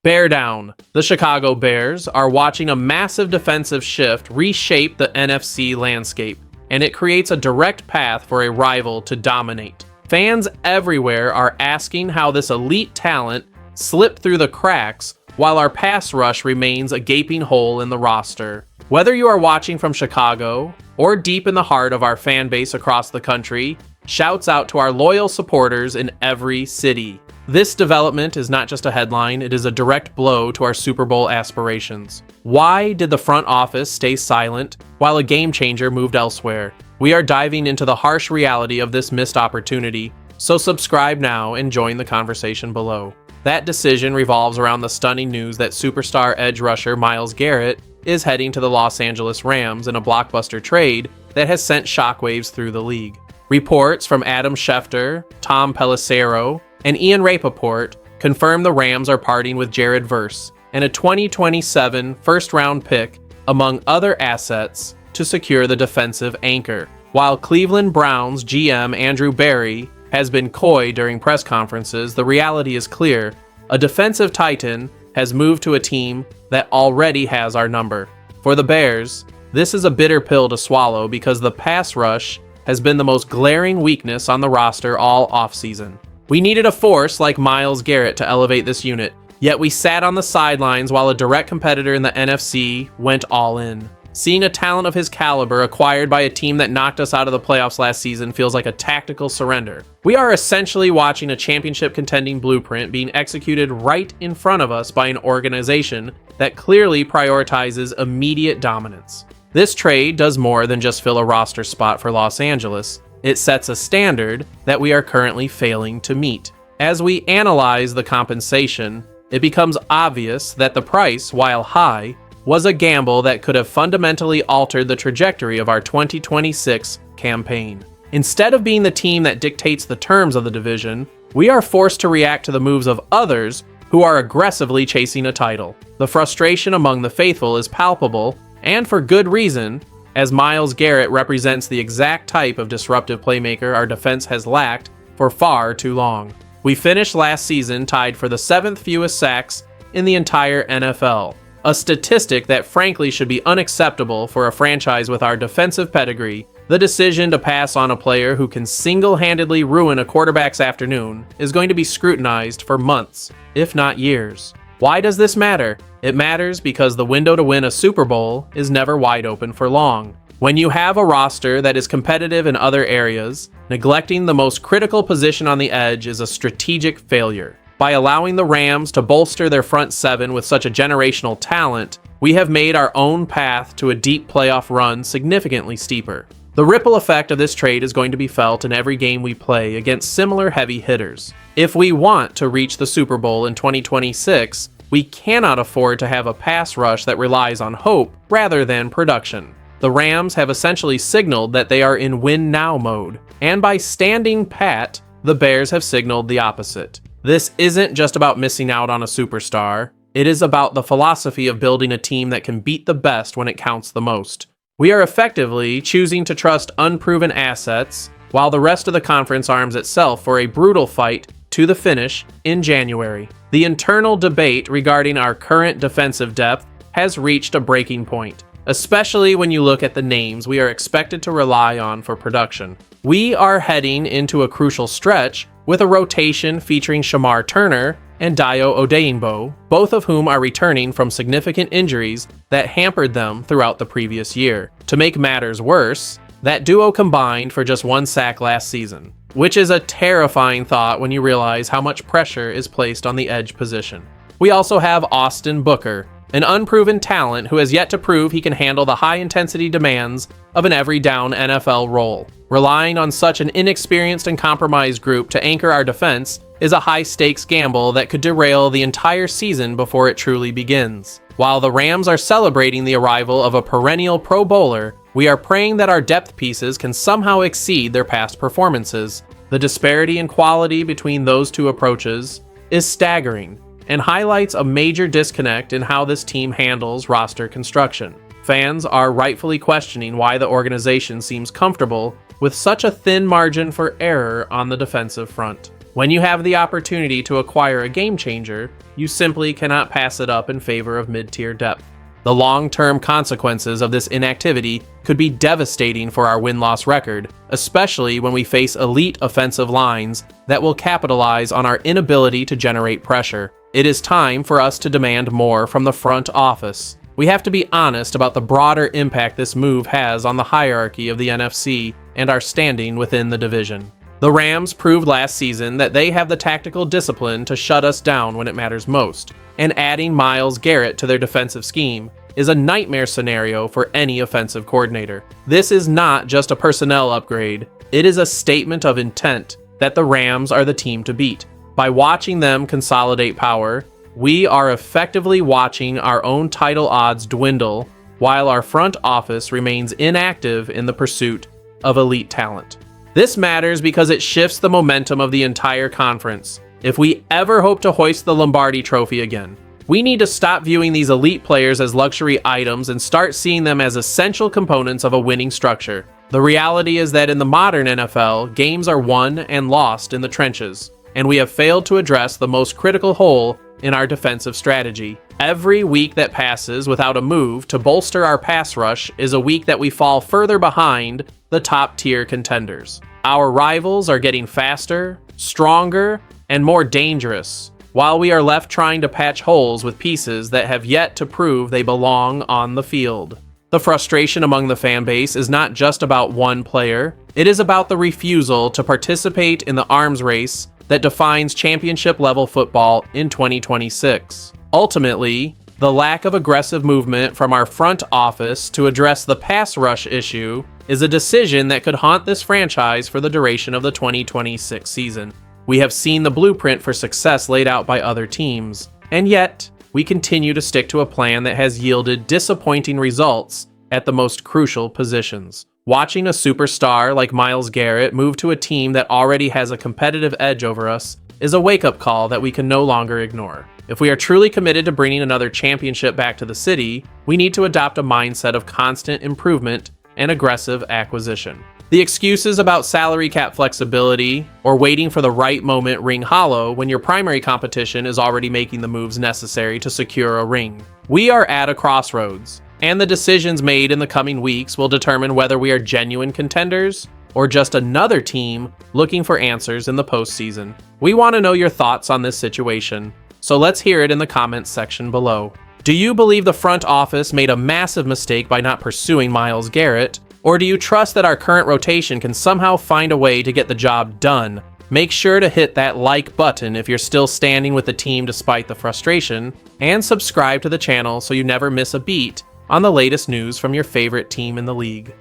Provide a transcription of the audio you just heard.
Bear down. The Chicago Bears are watching a massive defensive shift reshape the NFC landscape, and it creates a direct path for a rival to dominate. Fans everywhere are asking how this elite talent slipped through the cracks while our pass rush remains a gaping hole in the roster. Whether you are watching from Chicago or deep in the heart of our fan base across the country, shouts out to our loyal supporters in every city. This development is not just a headline, it is a direct blow to our Super Bowl aspirations. Why did the front office stay silent while a game changer moved elsewhere? We are diving into the harsh reality of this missed opportunity, so subscribe now and join the conversation below. That decision revolves around the stunning news that superstar edge rusher Myles Garrett is heading to the Los Angeles Rams in a blockbuster trade that has sent shockwaves through the league. Reports from Adam Schefter, Tom Pelissero, and Ian Rapoport confirm the Rams are parting with Jared Verse and a 2027 first-round pick, among other assets, to secure the defensive anchor. While Cleveland Browns GM Andrew Berry has been coy during press conferences, the reality is clear. A defensive titan has moved to a team that already has our number. For the Bears, this is a bitter pill to swallow because the pass rush has been the most glaring weakness on the roster all offseason. We needed a force like Myles Garrett to elevate this unit, yet we sat on the sidelines while a direct competitor in the NFC went all in. Seeing a talent of his caliber acquired by a team that knocked us out of the playoffs last season feels like a tactical surrender. We are essentially watching a championship contending blueprint being executed right in front of us by an organization that clearly prioritizes immediate dominance. This trade does more than just fill a roster spot for Los Angeles. It sets a standard that we are currently failing to meet. As we analyze the compensation, it becomes obvious that the price, while high, was a gamble that could have fundamentally altered the trajectory of our 2026 campaign. Instead of being the team that dictates the terms of the division, we are forced to react to the moves of others who are aggressively chasing a title. The frustration among the faithful is palpable, and for good reason, as Myles Garrett represents the exact type of disruptive playmaker our defense has lacked for far too long. We finished last season tied for the 7th fewest sacks in the entire NFL. A statistic that frankly should be unacceptable for a franchise with our defensive pedigree. The decision to pass on a player who can single-handedly ruin a quarterback's afternoon is going to be scrutinized for months, if not years. Why does this matter? It matters because the window to win a Super Bowl is never wide open for long. When you have a roster that is competitive in other areas, neglecting the most critical position on the edge is a strategic failure. By allowing the Rams to bolster their front seven with such a generational talent, we have made our own path to a deep playoff run significantly steeper. The ripple effect of this trade is going to be felt in every game we play against similar heavy hitters. If we want to reach the Super Bowl in 2026, we cannot afford to have a pass rush that relies on hope rather than production. The Rams have essentially signaled that they are in win-now mode, and by standing pat, the Bears have signaled the opposite. This isn't just about missing out on a superstar. It is about the philosophy of building a team that can beat the best when it counts the most. We are effectively choosing to trust unproven assets, while the rest of the conference arms itself for a brutal fight to the finish in January. The internal debate regarding our current defensive depth has reached a breaking point, especially when you look at the names we are expected to rely on for production. We are heading into a crucial stretch with a rotation featuring Shamar Turner and Dayo Odeyingbo, both of whom are returning from significant injuries that hampered them throughout the previous year. To make matters worse, that duo combined for just 1 sack last season, which is a terrifying thought when you realize how much pressure is placed on the edge position. We also have Austin Booker, an unproven talent who has yet to prove he can handle the high-intensity demands of an every-down NFL role. Relying on such an inexperienced and compromised group to anchor our defense is a high-stakes gamble that could derail the entire season before it truly begins. While the Rams are celebrating the arrival of a perennial Pro Bowler, we are praying that our depth pieces can somehow exceed their past performances. The disparity in quality between those two approaches is staggering and highlights a major disconnect in how this team handles roster construction. Fans are rightfully questioning why the organization seems comfortable with such a thin margin for error on the defensive front. When you have the opportunity to acquire a game changer, you simply cannot pass it up in favor of mid-tier depth. The long-term consequences of this inactivity could be devastating for our win-loss record, especially when we face elite offensive lines that will capitalize on our inability to generate pressure. It is time for us to demand more from the front office. We have to be honest about the broader impact this move has on the hierarchy of the NFC and our standing within the division. The Rams proved last season that they have the tactical discipline to shut us down when it matters most, and adding Myles Garrett to their defensive scheme is a nightmare scenario for any offensive coordinator. This is not just a personnel upgrade, it is a statement of intent that the Rams are the team to beat. By watching them consolidate power, we are effectively watching our own title odds dwindle while our front office remains inactive in the pursuit of elite talent. This matters because it shifts the momentum of the entire conference. If we ever hope to hoist the Lombardi Trophy again, we need to stop viewing these elite players as luxury items and start seeing them as essential components of a winning structure. The reality is that in the modern NFL, games are won and lost in the trenches, and we have failed to address the most critical hole in our defensive strategy. Every week that passes without a move to bolster our pass rush is a week that we fall further behind the top-tier contenders. Our rivals are getting faster, stronger, and more dangerous, while we are left trying to patch holes with pieces that have yet to prove they belong on the field. The frustration among the fan base is not just about one player, it is about the refusal to participate in the arms race that defines championship-level football in 2026. Ultimately, the lack of aggressive movement from our front office to address the pass rush issue is a decision that could haunt this franchise for the duration of the 2026 season. We have seen the blueprint for success laid out by other teams, and yet we continue to stick to a plan that has yielded disappointing results at the most crucial positions. Watching a superstar like Myles Garrett move to a team that already has a competitive edge over us is a wake-up call that we can no longer ignore. If we are truly committed to bringing another championship back to the city, we need to adopt a mindset of constant improvement and aggressive acquisition. The excuses about salary cap flexibility or waiting for the right moment ring hollow when your primary competition is already making the moves necessary to secure a ring. We are at a crossroads, and the decisions made in the coming weeks will determine whether we are genuine contenders or just another team looking for answers in the postseason. We want to know your thoughts on this situation, so let's hear it in the comments section below. Do you believe the front office made a massive mistake by not pursuing Myles Garrett? Or do you trust that our current rotation can somehow find a way to get the job done? Make sure to hit that like button if you're still standing with the team despite the frustration, and subscribe to the channel so you never miss a beat on the latest news from your favorite team in the league.